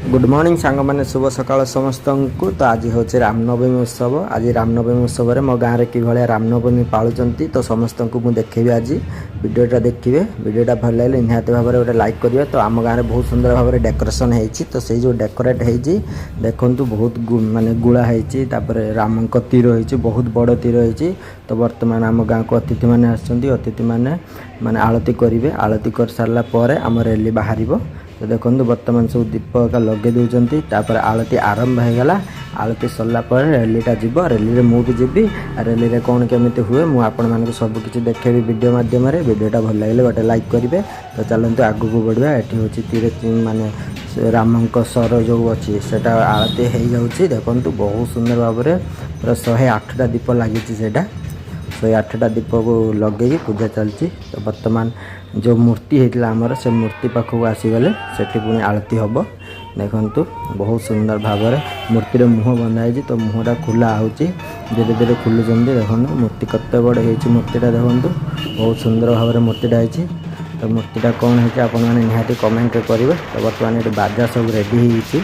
Good morning सांग मैंने शुभ सकाल समस्त को। तो आज हूँ रामनवमी उत्सव। आज रामनवमी उत्सव में मो गाँव में कि रामनवमी पालुंट तो समस्त को मुझे देखी आज वीडियोटा देखिए। वीडियोटा भल लगे निहत भाव में गोटे लाइक करेंगे। तो आम गाँव में बहुत सुंदर भाव में डेकोरेशन होती तो से जो डेकोरेट होती देखु बहुत माने गुड़ा होती राम तीर होती बहुत बड़ तीर होती। तो बर्तमान आम गाँव को अतिथि मैंने अतिथि मैंने माने आलती करेंगे। आलती कर सारापर आम रैली बाहर। तो देखो बर्तमान सब दीप का लगे दूसरी आलती आरंभ होगला। आलती सरला रैलीटा जीव रैली में भी जीवी रैली में कौन केमी हुए मुझे आपण सबकि देखेबी वीडियो मध्यम वीडियोटा भल लगे गोटे लाइक करेंगे। तो चलते आगू को बढ़िया। ये हूँ तीर माने राम सर जो अच्छी से आलती हो जाऊँगी। देखो बहुत सुंदर भाव में पूरा 108टा दीप लगी। 108टा दीप को लगे पूजा चलती। तो बर्तमान जो मूर्ति होता आमर से मूर्ति पाखक आसीगले से पुणी आलती हम। देखु बहुत सुंदर भाव में मूर्तिर मुँह बंधाई। तो मुँहटा खुला हो धीरे धीरे खुलुंट। देखो मूर्ति कत बड़ हो मूर्तिटा देखो बहुत सुंदर भाव में मूर्तिटा होती। तो मूर्तिटा कौन है आप निहाती कमेंट करेंगे। तो बर्तमान ये बाजा सब रेडी होती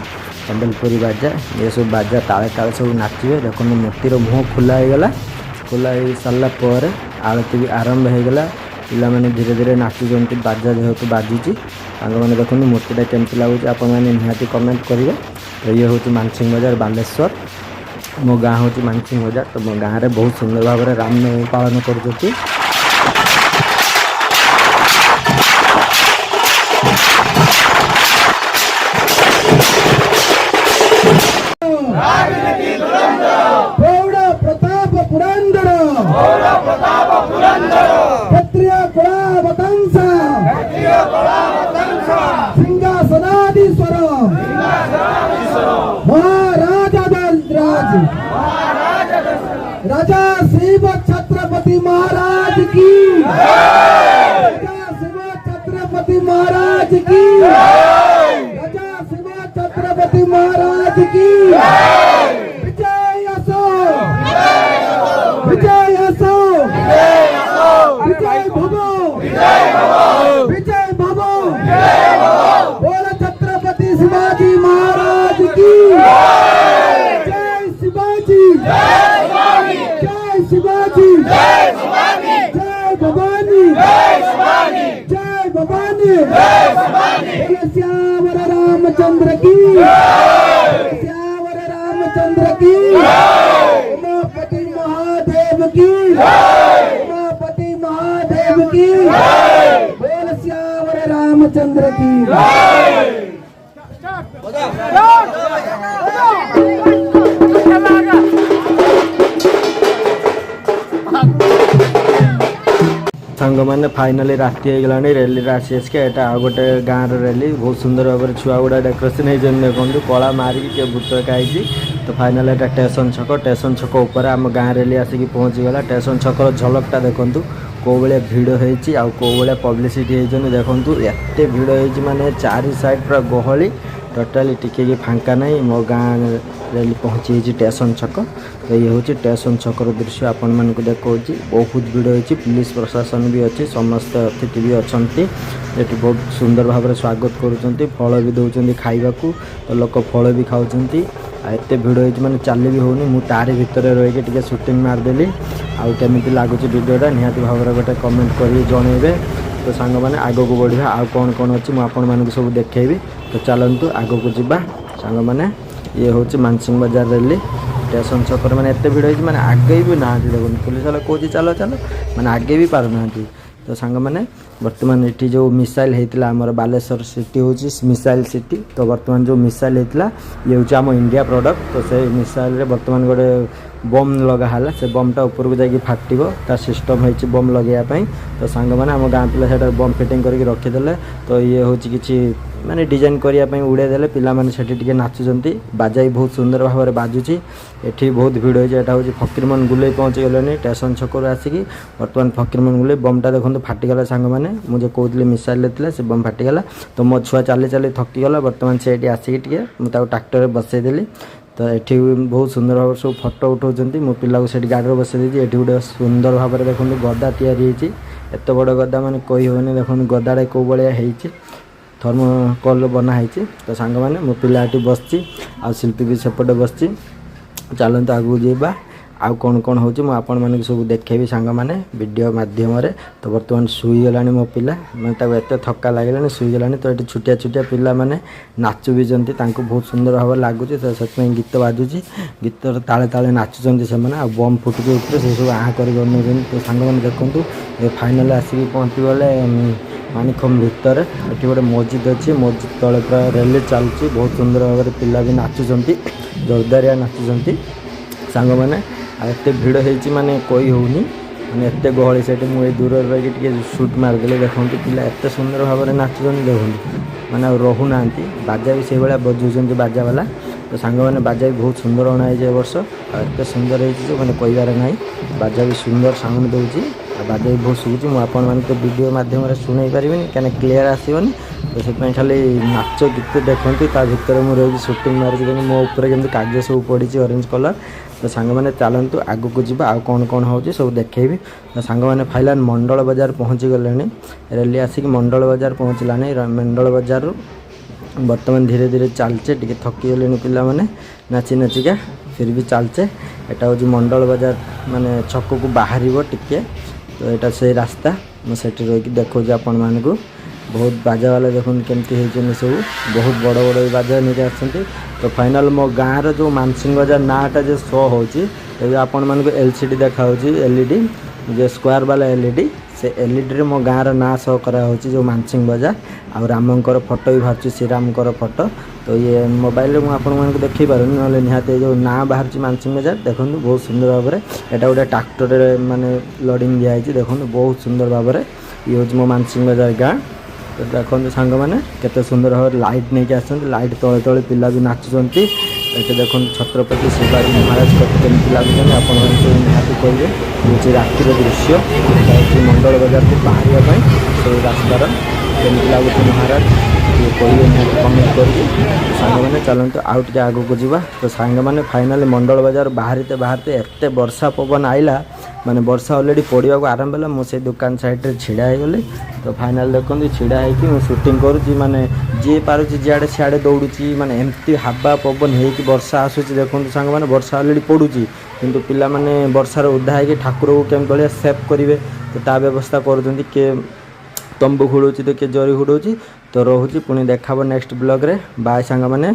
संबलपुरी बाजा ये सब बाजा ताले ताले सब नाचे। देखो मूर्तिर मुँह खुला होगला। खुला हो सारा पर आलती भी आरंभ होगला। पिला माने धीरे धीरे नाचुंट बाजा जेहेतु बाजुची मैंने देखो मूर्तिटा केमती लगुच आप निहाती कमेंट करेंगे। तो ये हूँ मानसिंह बजार बालेश्वर। मो गाँ हूँ मानसिंह बजार। तो मो गाँव में बहुत सुंदर भाव में रामनवमी पालन कर। राजा शिव छत्रपति महाराज की, राजा शिव छत्रपति महाराज की, राजा शिव छत्रपति महाराज की विजय असो, विजय असो, विजय भवो, विजय भवो। बोल छत्रपति शिवाजी महाराज की जय। शिवाजी शिवाजी जय भवानी जय भवानी। श्यावर रामचंद्र की, श्यावर रामचंद्र की, उमापति महादेव की, उमापति महादेव की। बोल श्यावर रामचंद्र की। सांग मैंने फाइनाली राति होगा रैली आसी आसके यहाँ आ गोटे गाँव रैली बहुत सुंदर भाव में छुआ गुड़ा डेकोरेशन हो देखो कला मारिक किए भूत खाई। तो फाइनाल यहाँ स्टेशन छक उपर आम गाँव रैली आसिक पहुँचीगला। स्टेशन छकर झलकटा देखूँ कौ भाया भिड़ होती आउ कौ भाया पब्लिसिटी होती। देखूँ एत भिड़ होती माने चारि साइड पूरा गहली टोटाली टिके फांका नहीं। मो गाँव रैली पहुँची स्टेशन छक। तो ये हूँ स्टेशन छकर दृश्य आपण मानक देखा बहुत भिड़ होती। पुलिस प्रशासन भी अच्छी समस्त अतिथि भी अच्छा ये बहुत सुंदर भाव में स्वागत करुँच। फल भी दौरान खावा को तो लोक फल भी खाऊँ। एत भिड़ होती मैंने चली भी होनी मुझे तारी भितर रही शूटिंग मारदेली। आउ केमी लगुच वीडियोटा निहाती भाव में गोटे कमेंट कर जनइबे। तो सांग मैंने आग को बढ़िया आउ कौन कौन अच्छी मुझे सब देखेबी। तो चलतु आग को जीवा सांग मैंने। ये हूँ मानसिंह बजार रैली स्टेशन छकर मैंने एत भिड़ होती मैंने आगे भी ना देखो पुलिस वाला कौन चलो चलो मैंने आगे भी पार ना। तो सांग मैंने बर्तमान ये जो मिसाइल होता आमर बालेश्वर सिटी हूँ मिसाइल सिटी। तो बर्तमान जो मिसाइल होता ये हूँ आम इंडिया प्रोडक्ट। तो से मिसाइल बर्तमान गोटे बम लगाला से बमटा ऊपर को जाकि फाटिबो ता सिस्टम होइछि बम लगाइया। तो सांग मैंने आम गाँ पिला से बम फिटिंग करके रखीदे। तो ये हूँ कि माने डिजाइन करने उड़े देले पिला माने सेठी टिके नाचुचंती। बाजा भी बहुत सुंदर भाव में बाजुची। एठी बहुत भिड़ होइछि। एटा हूँ फकीरमोहन गुले पहुँची गले स्टेशन छकरू आसिकी बर्तमान फकीरमोहन गुले बमटा देखो फाटिगला। सांग मैंने मुझे कहते मिसाइल लेते से बम फाटिगला। तो मो छुआ चली चली थकीगला बर्तमान से आसिक मुझे ट्राक्टर बसईदेली। तो ये बहुत सुंदर भाव सब फटो उठाऊँ मो पिला को गाड़ी बसई देती। ये गोटे सुंदर भाव में देखो गदा या एत बड़ गदा माने कही होनी। देखो गदाटा कौ भाया होती थर्मोकोल बना ହେଇଛି ତ ସାଙ୍ଗମାନେ ମୋ ପିଲାଟି ବସିଛି ଆଉ ଶିଳ୍ପୀ ବି ସେପଟେ ବସିଛି ଚାଲନ୍ତୁ ଆଗକୁ ଯିବା ଆଉ କ'ଣ କ'ଣ ହେଉଛି ମୁଁ ଆପଣମାନଙ୍କୁ ସବୁ ଦେଖେଇବି ସାଙ୍ଗମାନେ ଭିଡ଼ିଓ ମାଧ୍ୟମରେ ତ ବର୍ତ୍ତମାନ ଶୋଇଗଲାଣି ମୋ ପିଲା ମାନେ ତାକୁ ଏତେ ଥକା ଲାଗିଲାଣି ଶୋଇଗଲାଣି ତ ଏଠି ଛୋଟିଆ ଛୋଟିଆ ପିଲାମାନେ ନାଚୁ ବି ଛନ୍ତି ତାଙ୍କୁ ବହୁତ ସୁନ୍ଦର ଭାବରେ ଲାଗୁଛି ତ ସେଥିପାଇଁ ଗୀତ ବାଜୁଛି ଗୀତର ତାଳେ ତାଳେ ନାଚୁଛନ୍ତି ସେମାନେ ଆଉ ବମ୍ ଫୁଟୁଛି ଉପରେ ସେ ସବୁ ଆଁ କରିକି ଅନେଉଛନ୍ତି ତ ସାଙ୍ଗମାନେ ଦେଖନ୍ତୁ ଏ ଫାଇନାଲ୍ ଆସିକି ପହଞ୍ଚିଗଲେ ମାଣିକମ୍ ଭିତରେ ଏଠି ଗୋଟେ ମସଜିଦ୍ ଅଛି ମସଜିଦ୍ ତଳେ ପୁରା ରେଲି ଚାଲୁଛି ବହୁତ ସୁନ୍ଦର ଭାବରେ ପିଲା ବି ନାଚୁଛନ୍ତି ଜୋରଦାରିଆ ନାଚୁଛନ୍ତି ସାଙ୍ଗମାନେ ଆଉ ଏତେ ଭିଡ଼ ହେଇଛି ମାନେ କହି ହେଉନି ମାନେ ଏତେ ଗହଳି ସେଠି ମୁଁ ଏଇ ଦୂରରେ ରହିକି ଟିକେ ସୁଟ୍ ମାରିଦେଲି ଦେଖନ୍ତୁ ପିଲା ଏତେ ସୁନ୍ଦର ଭାବରେ ନାଚୁଛନ୍ତି ଦେଖନ୍ତୁ ମାନେ ଆଉ ରହୁନାହାନ୍ତି ବାଜା ବି ସେଇଭଳିଆ ବଜାଉଛନ୍ତି ବାଜାବାଲା ତ ସାଙ୍ଗମାନେ ବାଜା ବି ବହୁତ ସୁନ୍ଦର ଅଣା ହେଇଛି ଏ ବର୍ଷ ଆଉ ଏତେ ସୁନ୍ଦର ହେଇଛି ଯେ ମାନେ କହିବାର ନାହିଁ ବାଜା ବି ସୁନ୍ଦର ସାଉଣ୍ଡ ଦେଉଛି ଆଉ ବାଜା ବି ବହୁତ ଶୁଭୁଛି ମୁଁ ଆପଣମାନଙ୍କୁ ତ ଭିଡ଼ିଓ ମାଧ୍ୟମରେ ଶୁଣାଇ ପାରିବିନି କାହିଁକିନା କ୍ଲିୟର ଆସିବନି ତ ସେଥିପାଇଁ ଖାଲି ନାଚ ଗୀତ ଦେଖନ୍ତୁ ତା ଭିତରେ ମୁଁ ରହିକି ସୁଟିଂ ମାରୁଛି କିନ୍ତୁ ମୋ ଉପରେ କେମିତି କାଗଜ ସବୁ ପଡ଼ିଛି ଅରେଞ୍ଜ କଲର୍ ତ ସାଙ୍ଗମାନେ ଚାଲନ୍ତୁ ଆଗକୁ ଯିବା ଆଉ କ'ଣ କ'ଣ ହେଉଛି ସବୁ ଦେଖେଇବି ତ ସାଙ୍ଗମାନେ ଫାଇନାଲ୍ ମଣ୍ଡଳ ବଜାର ପହଞ୍ଚିଗଲେଣି ରେଲି ଆସିକି ମଣ୍ଡଳ ବଜାର ପହଞ୍ଚିଲାଣି ମଣ୍ଡଳ ବଜାରରୁ ବର୍ତ୍ତମାନ ଧୀରେ ଧୀରେ ଚାଲଛେ ଟିକେ ଥକିଗଲେଣି ପିଲାମାନେ ନାଚି ନାଚିକା ଫିର୍ ବି ଚାଲଛେ ଏଟା ହେଉଛି ମଣ୍ଡଳ ବଜାର ମାନେ ଛକକୁ ବାହାରିବ ଟିକେ ତ ଏଇଟା ସେଇ ରାସ୍ତା ମୁଁ ସେଠି ରହିକି ଦେଖାଉଛି ଆପଣମାନଙ୍କୁ ବହୁତ ବାଜାବାଲା ଦେଖନ୍ତୁ କେମିତି ହେଇଛନ୍ତି ସବୁ ବହୁତ ବଡ଼ ବଡ଼ ବାଜା ନେଇକି ଆସୁଛନ୍ତି ତ ଫାଇନାଲ୍ ମୋ ଗାଁର ଯେଉଁ ମାନସିଂ ବଜାର ନାଁଟା ଯେ ଶୋ ହେଉଛି ଏବେ ଆପଣମାନଙ୍କୁ LCD ଦେଖାହେଉଛି LED ଯେ ସ୍କୋୟାର ବାଲା LED ସେ LEDରେ ମୋ ଗାଁର ନାଁ ଶୋ କରାହେଉଛି ଯେଉଁ ମାନସିଂ ବଜାର ଆଉ ରାମଙ୍କର ଫଟୋ ବି ବାହାରୁଛି ଶ୍ରୀରାମଙ୍କର ଫଟୋ ତ ଇଏ ମୋବାଇଲରେ ମୁଁ ଆପଣମାନଙ୍କୁ ଦେଖାଇ ପାରୁନି ନହେଲେ ନିହାତି ଏ ଯେଉଁ ନାଁ ବାହାରୁଛି ମାନସିଂ ବଜାର ଦେଖନ୍ତୁ ବହୁତ ସୁନ୍ଦର ଭାବରେ ଏଇଟା ଗୋଟେ ଟ୍ରାକ୍ଟରରେ ମାନେ ଲୋଡ଼ିଂ ଦିଆହେଇଛି ଦେଖନ୍ତୁ ବହୁତ ସୁନ୍ଦର ଭାବରେ ଇଏ ହେଉଛି ମୋ ମାନସିଂ ବଜାର ଗାଁ ତ ଦେଖନ୍ତୁ ସାଙ୍ଗମାନେ କେତେ ସୁନ୍ଦର ଭାବରେ ଲାଇଟ୍ ନେଇକି ଆସିଛନ୍ତି ଲାଇଟ୍ ତଳେ ତଳେ ପିଲା ବି ନାଚୁଛନ୍ତି ଏଠି ଦେଖନ୍ତୁ ଛତ୍ରପତି ଶିବାଜୀ ମହାରାଜ କେମିତି ଲାଗୁଛନ୍ତି ଆପଣମାନଙ୍କୁ ନିହାତି କହିବେ ହେଉଛି ରାତିର ଦୃଶ୍ୟ ଏଇଟା ହେଉଛି ମଣ୍ଡଳ ବଜାରକୁ ବାହାରିବା ପାଇଁ ସେଇ ରାସ୍ତାର କେମିତି ଲାଗୁଛି ମହାରାଜ ଟିକେ କହିବେ ନିହାତି କମେଣ୍ଟ କରିକି ସାଙ୍ଗମାନେ ଚାଲନ୍ତୁ ଆଉ ଟିକେ ଆଗକୁ ଯିବା ତ ସାଙ୍ଗମାନେ ଫାଇନାଲି ମଣ୍ଡଳ ବଜାର ବାହାରିତେ ବାହାରିତେ ଏତେ ବର୍ଷା ପବନ ଆଇଲା ମାନେ ବର୍ଷା ଅଲରେଡ଼ି ପଡ଼ିବାକୁ ଆରମ୍ଭ ହେଲା ମୁଁ ସେଇ ଦୋକାନ ସାଇଡ଼୍ରେ ଛିଡ଼ା ହେଇଗଲି ତ ଫାଇନାଲ୍ ଦେଖନ୍ତୁ ଛିଡ଼ା ହେଇକି ମୁଁ ସୁଟିଂ କରୁଛି ମାନେ ଯିଏ ପାରୁଛି ଯିଆଡ଼େ ସିଆଡ଼େ ଦୌଡ଼ୁଛି ମାନେ ଏମିତି ହାବା ପବନ ହେଇକି ବର୍ଷା ଆସୁଛି ଦେଖନ୍ତୁ ସାଙ୍ଗମାନେ ବର୍ଷା ଅଲରେଡ଼ି ପଡ଼ୁଛି କିନ୍ତୁ ପିଲାମାନେ ବର୍ଷାରେ ଓଦା ହେଇକି ଠାକୁରକୁ କେମିତି ଭଳିଆ ସେଭ୍ କରିବେ ତ ତା ବ୍ୟବସ୍ଥା କରୁଛନ୍ତି କିଏ ତମ୍ବୁ ଘୋଡ଼ଉଛି ତ କିଏ ଜରି ଘୋଡ଼ଉଛି ତ ରହୁଛି ପୁଣି ଦେଖାବ ନେକ୍ସଟ ବ୍ଲଗ୍ରେ ବାଏ ସାଙ୍ଗମାନେ।